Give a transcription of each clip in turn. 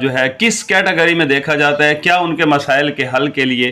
جو ہے کس کیٹیگری میں دیکھا جاتا ہے؟ کیا ان کے مسائل کے حل کے لیے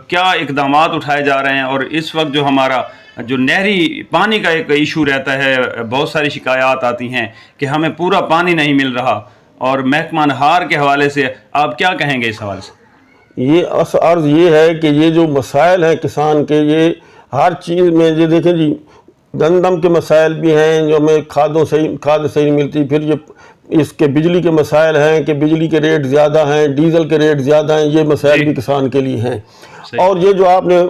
کیا اقدامات اٹھائے جا رہے ہیں؟ اور اس وقت جو ہمارا جو نہری پانی کا ایک ایشو رہتا ہے، بہت ساری شکایات آتی ہیں کہ ہمیں پورا پانی نہیں مل رہا، اور محکمہ نہار کے حوالے سے آپ کیا کہیں گے اس حوالے سے؟ یہ عرض یہ ہے کہ یہ جو مسائل ہیں کسان کے، یہ ہر چیز میں یہ دیکھیں جی، گندم کے مسائل بھی ہیں جو ہمیں کھاد صحیح ملتی، پھر یہ اس کے بجلی کے مسائل ہیں کہ بجلی کے ریٹ زیادہ ہیں، ڈیزل کے ریٹ زیادہ ہیں، یہ مسائل بھی کسان کے لیے ہیں۔ اور یہ جو آپ نے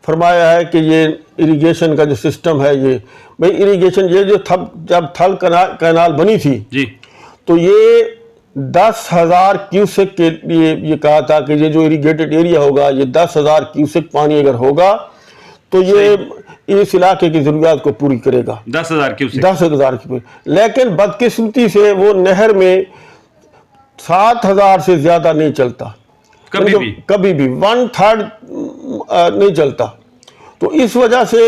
فرمایا ہے کہ یہ اریگیشن کا جو سسٹم ہے، یہ بھئی اریگیشن، یہ جو جب تھل کینال بنی تھی جی تو یہ 10,000 کیوسک کے لیے یہ کہا تھا کہ یہ جو اریگیٹڈ ایریا ہوگا، یہ 10,000 کیوسک پانی اگر ہوگا تو یہ اس علاقے کی ضروریات کو پوری کرے گا، 10,000 کیوسک 10,000 کی۔ لیکن بدقسمتی سے وہ نہر میں 7,000 سے زیادہ نہیں چلتا، کبھی بھی 1/3 نہیں چلتا۔ تو اس وجہ سے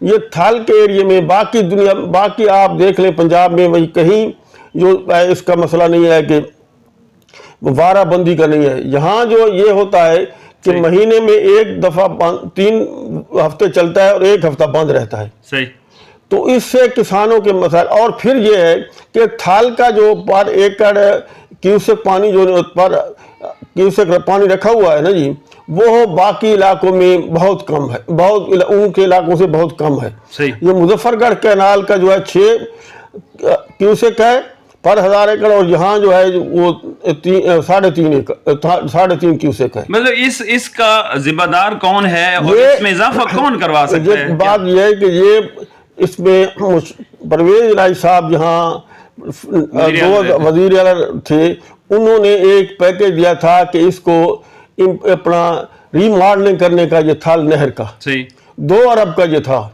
یہ تھل کے ایریے میں باقی آپ دیکھ لیں پنجاب میں وہی کہیں جو اس کا مسئلہ نہیں ہے کہ وارہ بندی کا نہیں ہے، یہاں جو یہ ہوتا ہے کہ مہینے میں ایک دفعہ 3 ہفتے چلتا ہے اور 1 ہفتہ بند رہتا ہے۔ صحیح۔ تو اس سے کسانوں کے مسائل، اور پھر یہ ہے کہ تھال کا جو پر ایکڑ کیوسک پانی جو پر کیوسک پانی رکھا ہوا ہے نا جی، وہ باقی علاقوں میں بہت کم ہے، ان کے علاقوں سے بہت کم ہے۔ یہ مظفر گڑھ کینال کا جو ہے 6 کیوسک ہے پر 1000 ایکڑ، اور یہاں جو ہے وہ 3.5 کیوسک ہے۔ مطلب اس کا ذمہ دار کون ہے اور اس میں اضافہ کون کروا سکتا ہے؟ بات یہ ہے کہ یہ اس میں پرویز الہی صاحب جہاں وزیر اعلیٰ تھے، انہوں نے ایک پیکیج دیا تھا کہ اس کو اپنا ری ماڈلنگ کرنے کا، یہ تھل نہر کا 2 ارب کا یہ تھا۔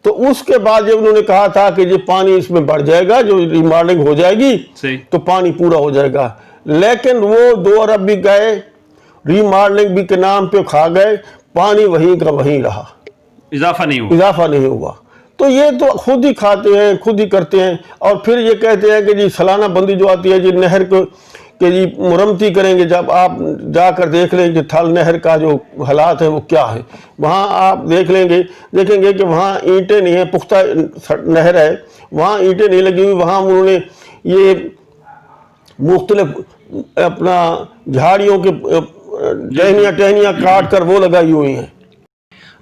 تو اس کے بعد جب انہوں نے کہا تھا کہ یہ پانی اس میں بڑھ جائے گا، جو ری ماڈلنگ ہو جائے گی تو پانی پورا ہو جائے گا، لیکن وہ 2 ارب بھی گئے، ری ماڈلنگ بھی کے نام پہ کھا گئے، پانی وہیں کا وہیں رہا، اضافہ نہیں ہوا۔ تو یہ تو خود ہی کھاتے ہیں، خود ہی کرتے ہیں، اور پھر یہ کہتے ہیں کہ جی سالانہ بندی جو آتی ہے جی نہر کو کہ جی مرمتی کریں گے۔ جب آپ جا کر دیکھ لیں کہ تھل نہر کا جو حالات ہے وہ کیا ہے، وہاں آپ دیکھیں گے کہ وہاں اینٹیں نہیں ہیں، پختہ نہر ہے، وہاں اینٹیں نہیں لگی ہوئی، وہاں انہوں نے یہ مختلف اپنا جھاڑیوں کے ٹہنیاں کاٹ کر وہ لگائی ہوئی ہیں۔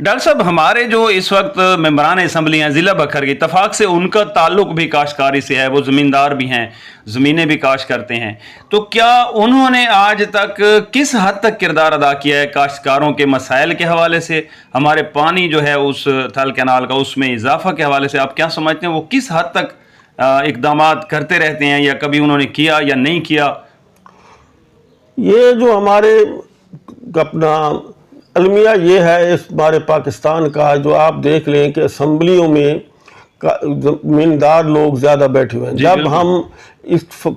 ڈاکٹر صاحب، ہمارے جو اس وقت ممبران اسمبلی ہیں ضلع بکھر کے، اتفاق سے ان کا تعلق بھی کاشتکاری سے ہے، وہ زمیندار بھی ہیں، زمینیں بھی کاشت کرتے ہیں، تو کیا انہوں نے آج تک کس حد تک کردار ادا کیا ہے کاشتکاروں کے مسائل کے حوالے سے؟ ہمارے پانی جو ہے اس تھل کینال کا، اس میں اضافہ کے حوالے سے آپ کیا سمجھتے ہیں، وہ کس حد تک اقدامات کرتے رہتے ہیں، یا کبھی انہوں نے کیا یا نہیں کیا؟ یہ جو ہمارے اپنا المیہ یہ ہے اس ہمارے پاکستان کا، جو آپ دیکھ لیں کہ اسمبلیوں میں زمیندار لوگ زیادہ بیٹھے ہوئے ہیں۔ جب ہم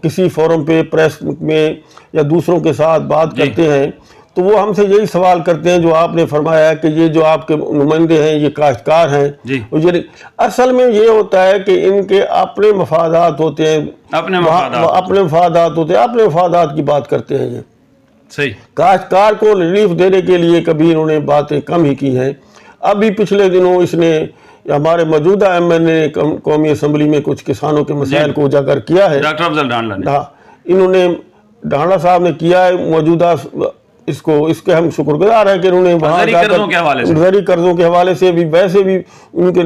کسی فورم پہ پریس میں یا دوسروں کے ساتھ بات کرتے ہیں تو وہ ہم سے یہی سوال کرتے ہیں جو آپ نے فرمایا ہے کہ یہ جو آپ کے نمائندے ہیں یہ کاشتکار ہیں۔ اصل میں یہ ہوتا ہے کہ ان کے اپنے مفادات ہوتے ہیں، اپنے مفادات کی بات کرتے ہیں۔ یہ کاشتکار کو ریلیف دینے کے لیے کبھی انہوں نے باتیں کم ہی کی ہیں۔ ابھی پچھلے دنوں اس نے ہمارے موجودہ ایم این اے قومی اسمبلی میں کچھ کسانوں کے مسائل کو اجاگر کیا ہے، ڈاکٹر افضل ڈھانڈلہ نے، انہوں نے ڈھانڈلہ صاحب نے کیا ہے موجودہ، اس کے ہم شکر گزار ہیں کہ انہوں نے وہاں زرعی قرضوں کے حوالے سے بھی، ویسے بھی ان کے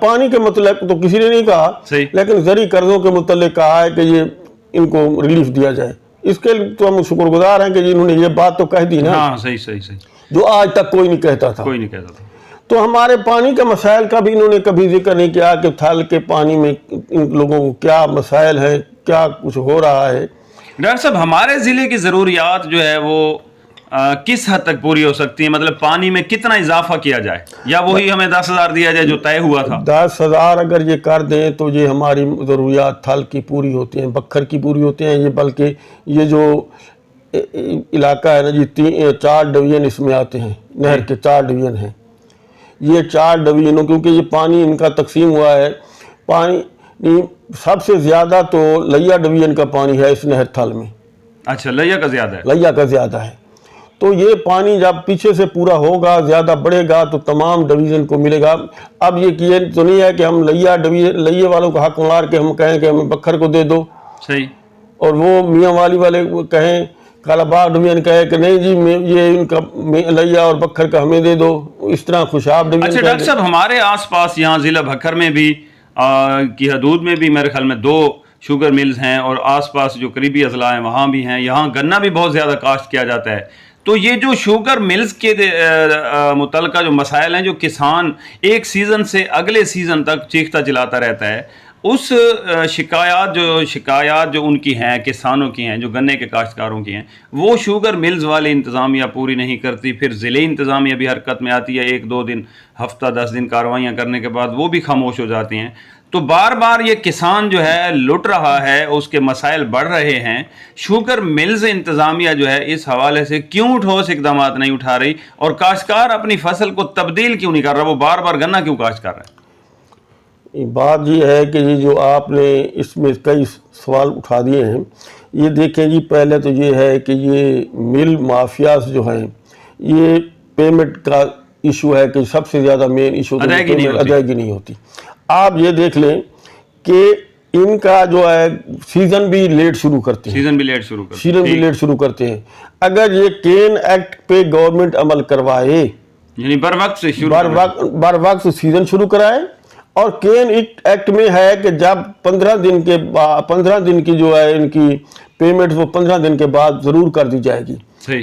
پانی کے متعلق تو کسی نے نہیں کہا، لیکن زرعی قرضوں کے متعلق کہا ہے کہ یہ ان کو ریلیف دیا جائے۔ اس کے لیے تو ہم شکر گزار ہیں کہ انہوں نے یہ بات تو کہہ دی نا، جو آج تک کوئی نہیں کہتا تھا۔ تو ہمارے پانی کے مسائل کا بھی انہوں نے کبھی ذکر نہیں کیا کہ تھل کے پانی میں ان لوگوں کو کیا مسائل ہیں، کیا کچھ ہو رہا ہے۔ ڈاکٹر صاحب، ہمارے ضلع کی ضروریات جو ہے وہ کس حد تک پوری ہو سکتی ہیں؟ مطلب پانی میں کتنا اضافہ کیا جائے، یا وہی ہمیں 10,000 دیا جائے جو طے ہوا تھا؟ 10,000 اگر یہ کر دیں تو یہ ہماری ضروریات تھل کی پوری ہوتی ہیں، بکھر کی پوری ہوتی ہیں۔ یہ بلکہ یہ جو علاقہ ہے نا جی، 4 ڈویژن اس میں آتے ہیں، نہر کے 4 ڈویژن ہیں۔ یہ 4 ڈویژنوں، کیونکہ یہ پانی ان کا تقسیم ہوا ہے، پانی سب سے زیادہ تو لیا ڈویژن کا پانی ہے اس نہر تھل میں. اچھا لیا کا زیادہ ہے. لیا کا زیادہ ہے. تو یہ پانی جب پیچھے سے پورا ہوگا زیادہ بڑھے گا تو تمام ڈویژن کو ملے گا. اب یہ تو نہیں ہے کہ ہم لئے والوں کا حق مار کے ہم کہیں کہ ہمیں بکھر کو دے دو, صحیح, اور وہ میاں والی والے کہیں کالا باغ ڈویژن کہے کہ نہیں جی یہ ان کا لیا اور بکھر کا ہمیں دے دو. اس طرح خوشاب ڈویژن. اچھا ڈاکٹر صاحب, ہمارے آس پاس یہاں ضلع بھکر میں بھی کی حدود میں بھی میرے خیال میں 2 شوگر ملز ہیں, اور آس پاس جو قریبی اضلاع ہیں وہاں بھی ہیں. یہاں گنا بھی بہت زیادہ کاشت کیا جاتا ہے. تو یہ جو شوگر ملز کے متعلقہ جو مسائل ہیں جو کسان ایک سیزن سے اگلے سیزن تک چیختا چلاتا رہتا ہے, اس شکایات جو ان کی ہیں کسانوں کی ہیں جو گنے کے کاشتکاروں کی ہیں, وہ شوگر ملز والے انتظامیہ پوری نہیں کرتی. پھر ضلعی انتظامیہ بھی حرکت میں آتی ہے, 1-2 دن ہفتہ 10 دن کارروائیاں کرنے کے بعد وہ بھی خاموش ہو جاتی ہیں. تو بار بار یہ کسان جو ہے لٹ رہا ہے, اس کے مسائل بڑھ رہے ہیں. شوگر ملز انتظامیہ جو ہے اس حوالے سے کیوں ٹھوس اقدامات نہیں اٹھا رہی, اور کاشتکار اپنی فصل کو تبدیل کیوں نہیں کر رہا, وہ بار بار گنا کیوں کاشت کر رہا ہے؟ بات یہ ہے کہ یہ جو آپ نے اس میں کئی سوال اٹھا دیے ہیں, یہ دیکھیں جی پہلے تو یہ ہے کہ یہ مل مافیاز جو ہیں یہ پیمنٹ کا ایشو ہے کہ سب سے زیادہ مین ایشو ادائیگی نہیں ہوتی. آپ یہ دیکھ لیں کہ ان کا جو ہے سیزن بھی لیٹ شروع کرتے ہیں, سیزن بھی لیٹ شروع کرتے ہیں. اگر یہ کین ایکٹ پہ گورنمنٹ عمل کروائے, یعنی بر وقت سیزن شروع کرائے, اور کین ایکٹ میں ہے کہ جب 15 دن کی جو ہے ان کی پیمنٹ وہ 15 دن کے بعد ضرور کر دی جائے گی.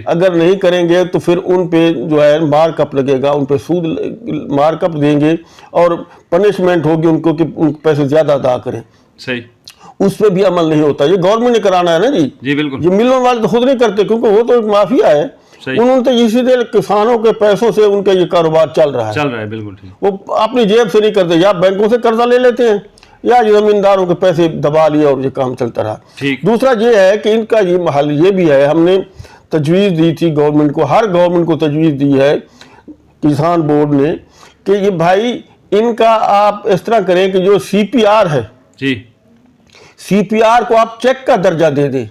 اگر نہیں کریں گے تو پھر ان پہ جو ہے مارک اپ لگے گا, ان پہ سود مارک اپ دیں گے اور پنشمنٹ ہوگی ان کو کہ ان پیسے زیادہ ادا کریں. صحیح, اس پہ بھی عمل نہیں ہوتا. یہ گورنمنٹ نے کرانا ہے نا جی. جی بالکل. یہ ملوں والے تو خود نہیں کرتے کیونکہ وہ تو ایک مافیا ہے. انہوں نے تو اسی طرح کسانوں کے پیسوں سے ان کا یہ کاروبار چل رہا ہے. بالکل ٹھیک. وہ اپنی جیب سے نہیں کرتے, یا بینکوں سے قرضہ لے لیتے ہیں یا زمینداروں کے پیسے دبا لیے اور یہ کام چلتا رہا. دوسرا یہ ہے کہ ان کا یہ حل یہ بھی ہے, ہم نے تجویز دی تھی گورنمنٹ کو, ہر گورنمنٹ کو تجویز دی ہے کسان بورڈ نے کہ یہ بھائی ان کا آپ اس طرح کریں کہ جو سی پی آر ہے, سی پی آر کو آپ چیک کا درجہ دے دیں.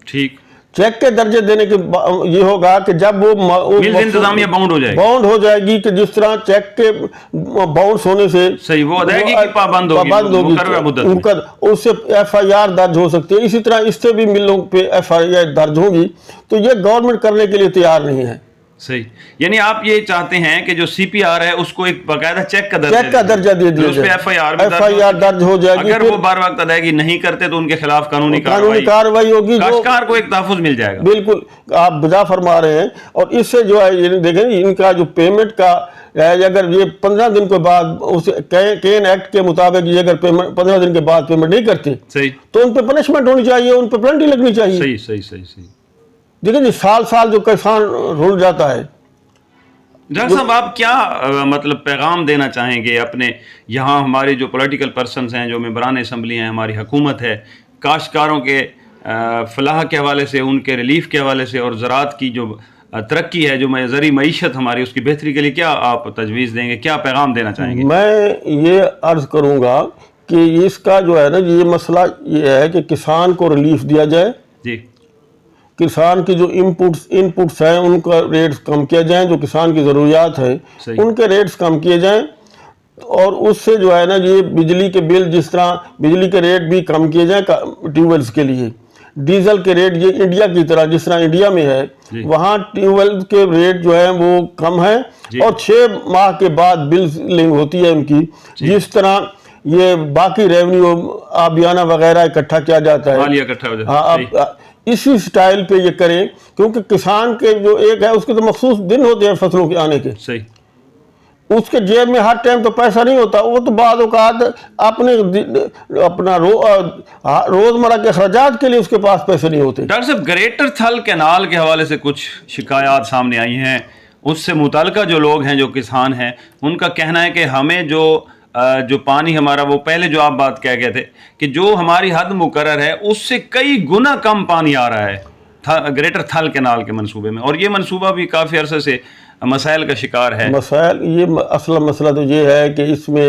ٹھیک. چیک کے درجے دینے کے یہ ہوگا کہ جب وہ انتظامیہ باؤنڈ ہو جائے گی کہ جس طرح چیک کے باؤنڈ ہونے سے صحیح وہ ادائیگی کی پابند ہوگی, اس سے ایف آئی آر درج ہو سکتی ہے. اسی طرح اس سے بھی ملوں پہ ایف آئی آر درج ہوگی. تو یہ گورنمنٹ کرنے کے لیے تیار نہیں ہے. صحیح, یعنی آپ یہ چاہتے ہیں کہ جو سی پی آر ہے اس کو ایک باقاعدہ چیک کا درجہ دے دیا جائے, ایف آئی آر درج ہو جائے گی. اگر وہ بار وقت ادائیگی نہیں کرتے تو ان کے خلاف قانونی کارروائی ہوگی, کاشتکار کو ایک تحفظ مل جائے گا. بالکل آپ بجا فرما رہے ہیں. اور اس سے جو ہے دیکھیں ان کا جو پیمنٹ کا اگر یہ 15 دن کے بعد کین ایکٹ کے مطابق یہ اگر 15 دن کے بعد پیمنٹ نہیں کرتے تو ان پہ پنشمنٹ ہونی چاہیے, ان پہ پینلٹی لگنی چاہیے. صحیح. دیکھیں جی سال جو کسان رول جاتا ہے. ڈاکٹر صاحب آپ کیا مطلب پیغام دینا چاہیں گے اپنے یہاں ہمارے جو پولیٹیکل پرسنز ہیں, جو ممبران اسمبلی ہیں, ہماری حکومت ہے, کاشتکاروں کے فلاح کے حوالے سے, ان کے ریلیف کے حوالے سے, اور زراعت کی جو ترقی ہے, جو زرعی معیشت ہماری, اس کی بہتری کے لیے کیا آپ تجویز دیں گے, کیا پیغام دینا چاہیں گے؟ میں یہ عرض کروں گا کہ اس کا جو ہے نا یہ مسئلہ یہ ہے کہ کسان کو ریلیف دیا جائے. جی. کسان کی جو انپٹس ہیں ان کا ریٹس کم کیا جائیں, جو کسان کی ضروریات ہیں ان کے ریٹس کم کیے جائیں, اور اس سے جو ہے نا یہ بجلی کے بل جس طرح بجلی کے ریٹ بھی کم کیے جائیں ٹیوب ویلز کے لیے. ڈیزل کے ریٹ یہ انڈیا کی طرح جس طرح انڈیا میں ہے وہاں ٹیوب ویل کے ریٹ جو ہے وہ کم ہے, اور 6 ماہ کے بعد بلنگ ہوتی ہے ان کی. جس طرح یہ باقی ریونیو آبیانہ وغیرہ اکٹھا کیا جاتا ہے, اسی سٹائل پہ یہ کریں, کیونکہ کسان کے جو ایک ہے اس کے تو مخصوص دن ہوتے ہیں فصلوں کے آنے کے. صحیح. اس کے جیب میں ہر ٹائم تو پیسہ نہیں ہوتا, وہ تو بعض اوقات اپنا روزمرہ کے اخراجات کے لیے اس کے پاس پیسے نہیں ہوتے. ڈاکٹر صاحب گریٹر تھل کینال کے حوالے سے کچھ شکایات سامنے آئی ہیں, اس سے متعلقہ جو لوگ ہیں جو کسان ہیں ان کا کہنا ہے کہ ہمیں جو پانی ہمارا وہ پہلے جو آپ بات کہہ گئے تھے کہ جو ہماری حد مقرر ہے اس سے کئی گنا کم پانی آ رہا ہے گریٹر تھل کینال کے منصوبے میں, اور یہ منصوبہ بھی کافی عرصے سے مسائل کا شکار ہے. مسائل یہ اصل مسئلہ تو یہ ہے کہ اس میں